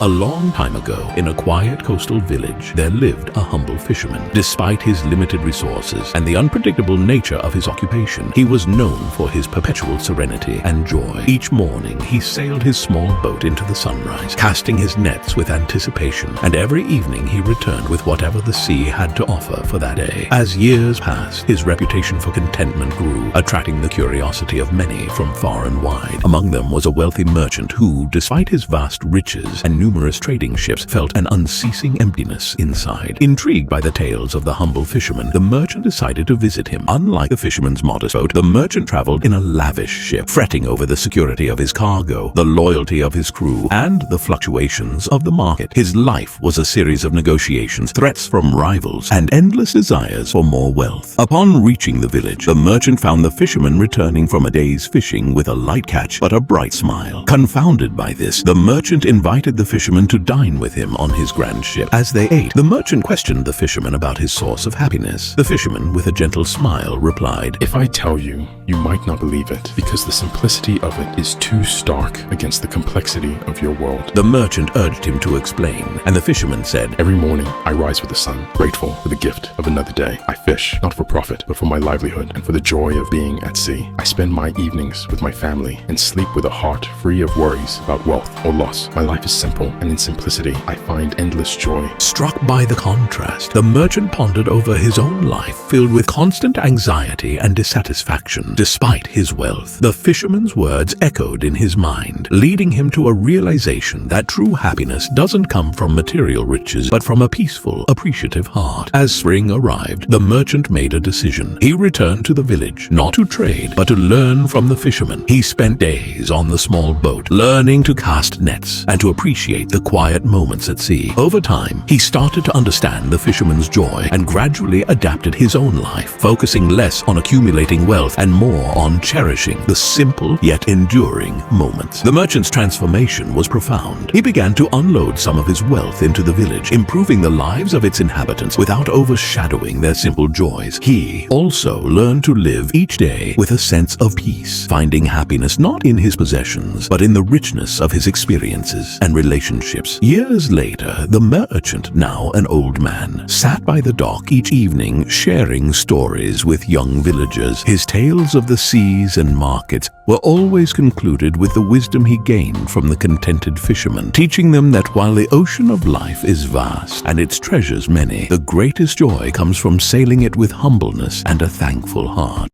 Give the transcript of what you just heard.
A long time ago, in a quiet coastal village, there lived a humble fisherman. Despite his limited resources and the unpredictable nature of his occupation, he was known for his perpetual serenity and joy. Each morning, he sailed his small boat into the sunrise, casting his nets with anticipation, and every evening he returned with whatever the sea had to offer for that day. As years passed, his reputation for contentment grew, attracting the curiosity of many from far and wide. Among them was a wealthy merchant who, despite his vast riches and numerous trading ships, felt an unceasing emptiness inside. Intrigued by the tales of the humble fisherman, the merchant decided to visit him. Unlike the fisherman's modest boat, the merchant traveled in a lavish ship, fretting over the security of his cargo, the loyalty of his crew, and the fluctuations of the market. His life was a series of negotiations, threats from rivals, and endless desires for more wealth. Upon reaching the village, the merchant found the fisherman returning from a day's fishing with a light catch but a bright smile. Confounded by this, the merchant invited the fisherman to dine with him on his grand ship. As they ate, the merchant questioned the fisherman about his source of happiness. The fisherman, with a gentle smile, replied, "If I tell you, you might not believe it, because the simplicity of it is too stark against the complexity of your world." The merchant urged him to explain, and the fisherman said, "Every morning, I rise with the sun, grateful for the gift of another day. I fish, not for profit, but for my livelihood and for the joy of being at sea. I spend my evenings with my family and sleep with a heart free of worries about wealth or loss. My life is simple, and in simplicity, I find endless joy." Struck by the contrast, the merchant pondered over his own life, filled with constant anxiety and dissatisfaction. Despite his wealth, the fisherman's words echoed in his mind, leading him to a realization that true happiness doesn't come from material riches, but from a peaceful, appreciative heart. As spring arrived, the merchant made a decision. He returned to the village, not to trade, but to learn from the fisherman. He spent days on the small boat, learning to cast nets and to appreciate the quiet moments at sea. Over time, he started to understand the fisherman's joy and gradually adapted his own life, focusing less on accumulating wealth and more on cherishing the simple yet enduring moments. The merchant's transformation was profound. He began to unload some of his wealth into the village, improving the lives of its inhabitants without overshadowing their simple joys. He also learned to live each day with a sense of peace, finding happiness not in his possessions, but in the richness of his experiences and relationships. Years later, the merchant, now an old man, sat by the dock each evening sharing stories with young villagers. His tales of the seas and markets were always concluded with the wisdom he gained from the contented fisherman, teaching them that while the ocean of life is vast and its treasures many, the greatest joy comes from sailing it with humbleness and a thankful heart.